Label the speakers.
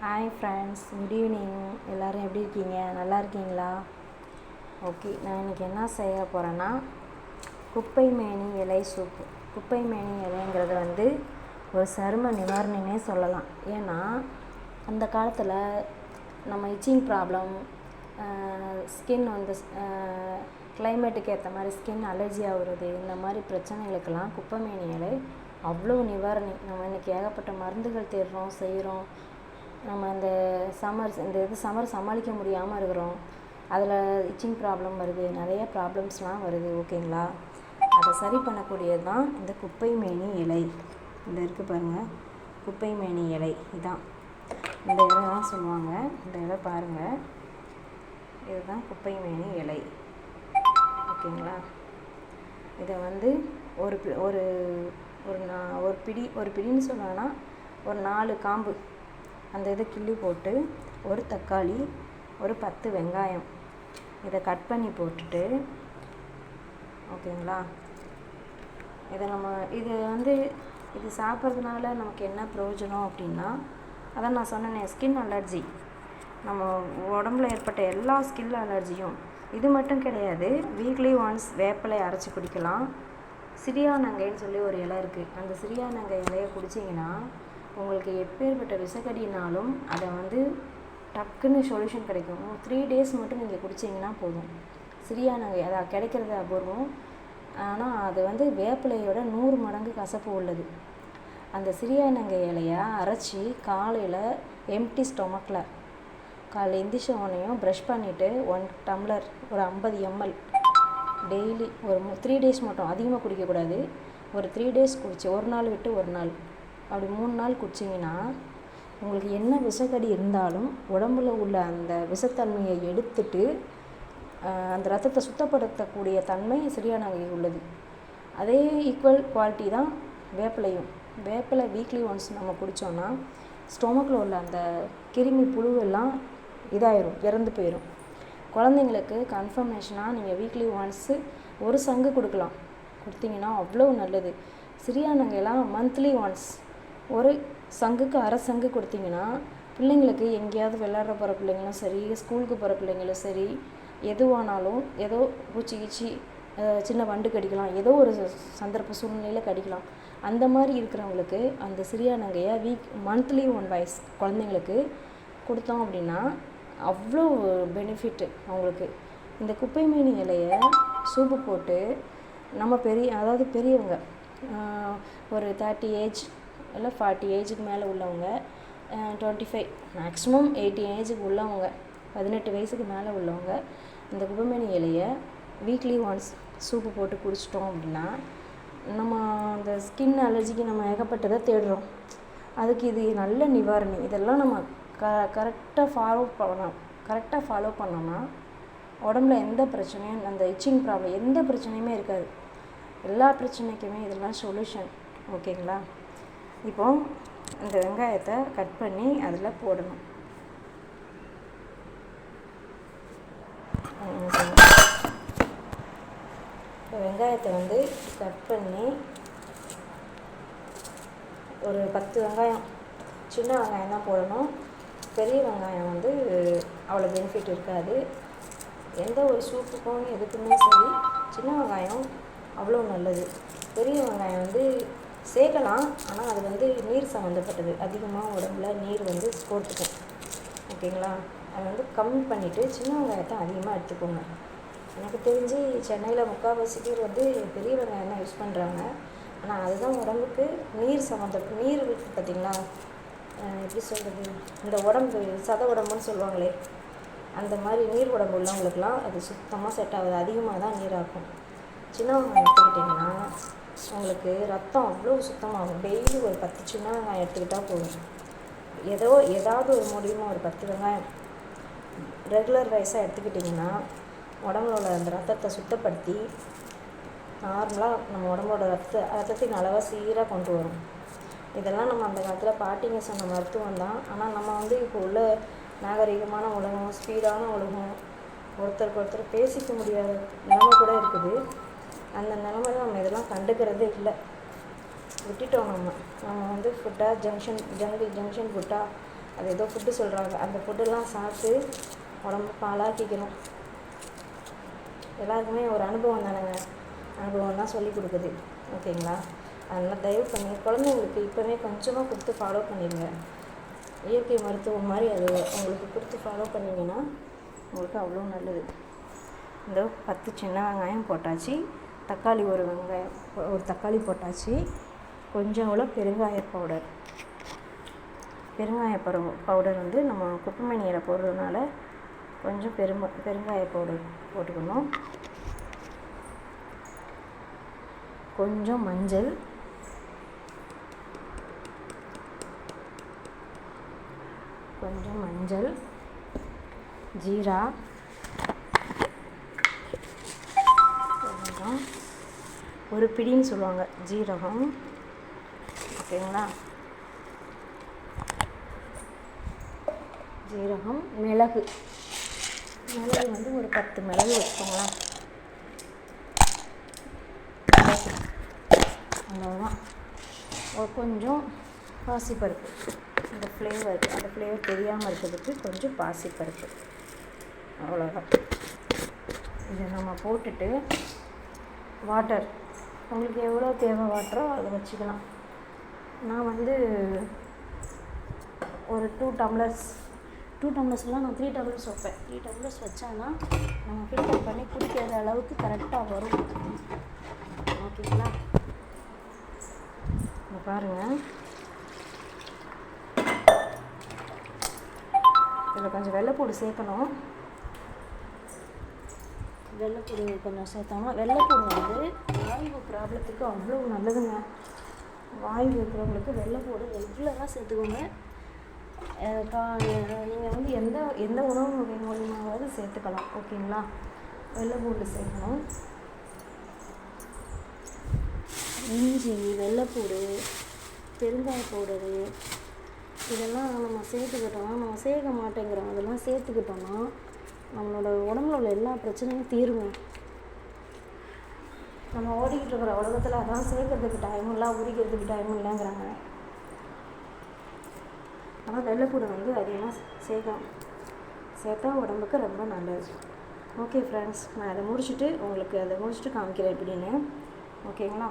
Speaker 1: Hi friends, good evening. எல்லோரும் எப்படி இருக்கீங்க? நல்லா இருக்கீங்களா? ஓகே, நான் இன்றைக்கி என்ன செய்ய போகிறேன்னா குப்பை மேனி இலை சூப்பு. குப்பை மேனி இலைங்கிறது ஒரு சரும நிவாரணினே சொல்லலாம். ஏன்னா அந்த காலத்தில் நம்ம இச்சிங் ப்ராப்ளம், ஸ்கின் கிளைமேட்டுக்கு ஏற்ற மாதிரி ஸ்கின் அலர்ஜி ஆகுறது, இந்த மாதிரி பிரச்சனைகளுக்கெல்லாம் குப்பை மேனி இலை அவ்வளோ நிவாரணி. நம்ம இன்றைக்கி ஏகப்பட்ட மருந்துகள் தேடுறோம், செய்கிறோம். நம்ம இந்த சம்மர் சமாளிக்க முடியாமல் இருக்கிறோம். அதில் இச்சிங் ப்ராப்ளம் வருது, நிறைய ப்ராப்ளம்ஸ்லாம் வருது. ஓகேங்களா? அதை சரி பண்ணக்கூடியது தான் இந்த குப்பை மேனி இலை. இந்த இருக்குது பாருங்கள், குப்பை மேனி இலை. இதான் இந்த இலை தான் சொல்லுவாங்க. இந்த இலை பாருங்கள், இதுதான் குப்பை மேனி இலை. ஓகேங்களா? இதை ஒரு ஒரு ஒரு பிடின்னு சொன்னாங்கன்னா ஒரு 4 காம்பு அந்த இதை கிள்ளி போட்டு, ஒரு தக்காளி, ஒரு 10 வெங்காயம் இதை கட் பண்ணி போட்டுட்டு, ஓகேங்களா, இது சாப்பிட்றதுனால நமக்கு என்ன பிரயோஜனம் அப்படின்னா, அதான் நான் சொன்னேனே, ஸ்கின் அலர்ஜி, நம்ம உடம்புல ஏற்பட்ட எல்லா ஸ்கின் அலர்ஜியும். இது மட்டும் கிடையாது, வீக்லி ஒன்ஸ் வேப்பிலை அரைச்சி குடிக்கலாம். சிரியானங்கைன்னு சொல்லி ஒரு இலை இருக்குது. அந்த சிரியானங்கை இலையை குடிச்சிங்கன்னா உங்களுக்கு எப்பேற்பட்ட விஷக்கடினாலும் அதை டக்குன்னு சொல்யூஷன் கிடைக்கும். 3 days மட்டும் நீங்கள் குடிச்சிங்கன்னா போதும். சிரியானங்கை அதை கிடைக்கிறது அபூர்வம். ஆனால் அது வேப்பிலையோட 100 மடங்கு கசப்பு உள்ளது. அந்த சிரியானங்கை இலையை அரைச்சி காலையில் எம்டி ஸ்டொமக்கில் காலையில் எந்திரிச்சோடனையும் ப்ரஷ் பண்ணிவிட்டு 1 டம்ளர் ஒரு 50 ml டெய்லி ஒரு 3 days மட்டும், அதிகமாக குடிக்கக்கூடாது. ஒரு 3 days குடிச்சு, ஒரு நாள் விட்டு ஒரு நாள், அப்படி 3 நாள் குடிச்சிங்கன்னா உங்களுக்கு என்ன விஷக்கடி இருந்தாலும் உடம்புல உள்ள அந்த விஷத்தன்மையை எடுத்துட்டு அந்த ரத்தத்தை சுத்தப்படுத்தக்கூடிய தன்மை சிரியானங்கை உள்ளது. அதே ஈக்குவல் குவாலிட்டி தான் வேப்பிலையும். வேப்பிலை வீக்லி ஒன்ஸ் நம்ம குடித்தோன்னா ஸ்டொமக்கில் உள்ள அந்த கிருமி புழுவெல்லாம் இதாயிரும், இறந்து போயிடும். குழந்தைங்களுக்கு கன்ஃபர்மேஷனாக நீங்கள் வீக்லி ஒன்ஸு ஒரு சங்கு கொடுத்தீங்கன்னா அவ்வளோ நல்லது. சிரியானங்கையெல்லாம் மந்த்லி ஒன்ஸ் ஒரு சங்குக்கு அரை சங்கு கொடுத்தீங்கன்னா பிள்ளைங்களுக்கு எங்கேயாவது விளையாட போகிற பிள்ளைங்களும் சரி, ஸ்கூலுக்கு போகிற பிள்ளைங்களும் சரி, எதுவானாலும் ஏதோ பூச்சி சின்ன வண்டு கடிக்கலாம், ஏதோ ஒரு சந்தர்ப்ப சூழ்நிலையில் கடிக்கலாம். அந்த மாதிரி இருக்கிறவங்களுக்கு அந்த சிரியானங்கையை மந்த்லி 1 வயசு குழந்தைங்களுக்கு கொடுத்தோம் அப்படின்னா அவ்வளோ பெனிஃபிட்டு அவங்களுக்கு. இந்த குப்பை மேனி இலையை சூப்பு போட்டு நம்ம பெரியவங்க ஒரு 30 ஏஜ் இல்லை 40 ஏஜுக்கு மேலே உள்ளவங்க, 25 மேக்ஸிமம் 80 ஏஜுக்கு உள்ளவங்க, 18 வயசுக்கு மேலே உள்ளவங்க இந்த குப்பை மேனி இலையை வீக்லி ஒன்ஸ் சூப்பு போட்டு குடிச்சிட்டோம் அப்படின்னா நம்ம அந்த ஸ்கின் அலர்ஜிக்கு நம்ம ஏகப்பட்டதை தேடுறோம். அதுக்கு இது நல்ல நிவாரணி. இதெல்லாம் நம்ம கரெக்டாக ஃபாலோ பண்ணோம்னா உடம்புல எந்த பிரச்சனையும், அந்த இச்சிங் ப்ராப்ளம் எந்த பிரச்சனையுமே இருக்காது. எல்லா பிரச்சனைக்குமே இதெல்லாம் சொல்யூஷன். ஓகேங்களா? இப்போ இந்த வெங்காயத்தை கட் பண்ணி அதில் போடணும். வெங்காயத்தை கட் பண்ணி ஒரு 10 வெங்காயம், சின்ன வெங்காயம் தான் போடணும். பெரிய வெங்காயம் அவ்வளோ பெனிஃபிட் இருக்காது. எந்த ஒரு சூப்புக்கும் எதுக்குமே சரி சின்ன வெங்காயம் அவ்வளோ நல்லது. பெரிய வெங்காயம் சேர்க்கலாம், ஆனால் அது நீர் சம்மந்தப்பட்டது. அதிகமாக உடம்புல நீர் கோர்த்துக்கும். ஓகேங்களா? அதை கம்மி பண்ணிவிட்டு சின்ன வெங்காயத்தை அதிகமாக எடுத்துக்கோங்க. எனக்கு தெரிஞ்சு சென்னையில் முக்கால்வாசி பேர் பெரிய வெங்காயம் தான் யூஸ் பண்ணுறாங்க. ஆனால் அதுதான் உடம்புக்கு நீர் விட்டு பார்த்திங்களா, எப்படி சொல்கிறது, இந்த உடம்பு சத உடம்புன்னு சொல்லுவாங்களே, அந்த மாதிரி நீர் உடம்பு உள்ளவங்களுக்குலாம் அது சுத்தமாக செட் ஆகுது. அதிகமாக தான் நீராக்கும். சின்ன வெங்காயம் எடுத்துக்கிட்டிங்கன்னா உங்களுக்கு ரத்தம் அவ்வளோ சுத்தமாகும். டெய்லி ஒரு 10 சின்ன வெங்காயம் எடுத்துக்கிட்டால் போதும். ஏதாவது ஒரு முடியுமா ஒரு 10 வெங்காயம் ரெகுலர் வைஸாக எடுத்துக்கிட்டிங்கன்னா உடம்புல உள்ள அந்த ரத்தத்தை சுத்தப்படுத்தி நார்மலாக நம்ம உடம்போட ரத்தத்தின் அளவை சீராக கொண்டு வரும். இதெல்லாம் நம்ம அந்த காலத்தில் பாட்டிங்க சொன்ன மருத்துவம் தான். ஆனால் நம்ம இப்போ உள்ள நாகரிகமான உலகம், ஸ்பீடான உலகம், ஒருத்தருக்கு ஒருத்தர் பேசிக்க முடியாத நிலைமை கூட இருக்குது. அந்த நிலைமையில நம்ம இதெல்லாம் கண்டுக்கிறதே இல்லை, விட்டுட்டோம். நம்ம ஃபுட்டாக ஜங்ஷன் ஃபுட்டாக அது ஏதோ ஃபுட்டு சொல்கிறாங்க, அந்த ஃபுட்டெல்லாம் சாப்பிட்டு உடம்பு பாழாக்கிக்கணும். எல்லாருக்குமே ஒரு அனுபவம் தானேங்க, அனுபவம் தான் சொல்லி கொடுக்குது. ஓகேங்களா? அதனால் தயவு பண்ணி குழந்தைங்களுக்கு இப்போவே கொஞ்சமாக கொடுத்து ஃபாலோ பண்ணிடுங்க. இயற்கை மருத்துவம் மாதிரி அது உங்களுக்கு கொடுத்து ஃபாலோ பண்ணிங்கன்னா உங்களுக்கு அவ்வளோ நல்லது. இந்த 10 சின்ன வெங்காயம் போட்டாச்சு, தக்காளி ஒரு தக்காளி போட்டாச்சு, கொஞ்சம் அவ்வளோ பெருங்காய பவுடர். பெருங்காய பவுடர் வந்து நம்ம குப்பைமேனியில் போடுறதுனால கொஞ்சம் பெருங்காய பவுடர் போட்டுக்கணும். கொஞ்சம் மஞ்சள், ஜீரா, கொஞ்சம் ஒரு பிடின்னு சொல்லுவாங்க ஜீரகம். ஓகேங்களா? ஜீரகம், மிளகு வந்து ஒரு 10 மிளகு வச்சுக்கோங்களேன். அவ்வளோதான். கொஞ்சம் பாசிப்பருப்பு, அந்த ஃப்ளேவர் தெரியாமல் இருக்கிறதுக்கு கொஞ்சம் பாசிப்பருப்பு, அவ்வளோதான். இதை நம்ம போட்டுட்டு வாட்டர் உங்களுக்கு எவ்வளோ தேவை வாட்டரோ அதை வச்சுக்கலாம். நான் வந்து ஒரு 2 டம்ளர்ஸ்லாம் நான் 3 டம்ளர்ஸ் வைப்பேன். 3 டம்ளர்ஸ் வச்சான்னா நம்ம ஃபில்டர் பண்ணி குடிக்கிற அளவுக்கு கரெக்டாக வரும். ஓகேங்களா? இங்கே பாருங்கள், இதில் கொஞ்சம் வெள்ளைப்பூடு சேர்க்கணும். வெள்ளைப்பூடு கொஞ்சம் சேர்த்தோம்னா, வெள்ளைப்பூடு வந்து வாய்வு ப்ராப்ளத்துக்கு அவ்வளோ நல்லதுங்க. வாய்வு இருக்கிறவங்களுக்கு வெள்ளைப்பூடு ரெகுலராக சேர்த்துக்கோங்க. நீங்கள் வந்து எந்த உணவு வகை மூலியமாவது சேர்த்துக்கலாம். ஓகேங்களா? வெள்ளைப்பூடு சேர்க்கணும். இஞ்சி, வெள்ளைப்பூடு, பெருங்காய பவுடரு இதெல்லாம் நம்ம சேர்த்துக்கிட்டோம்னா, நம்ம சேர்க்க மாட்டேங்கிறோம், அதெல்லாம் சேர்த்துக்கிட்டோம்னா நம்மளோட உடம்புல உள்ள எல்லா பிரச்சனையும் தீருங்க. நம்ம ஓடிக்கிட்டு இருக்கிற உலகத்தில் அதான் சேர்க்கறதுக்கு டைமும் இல்லை, உரிக்கிறதுக்கு டைமும் இல்லைங்கிறாங்க. ஆனால் வெள்ளைப்பூடு வந்து அதிகமாக சேர்த்தா உடம்புக்கு ரொம்ப நல்லது. ஓகே ஃப்ரெண்ட்ஸ், நான் அதை முடிச்சுட்டு காமிக்கிறேன் எப்படின்னு. ஓகேங்களா?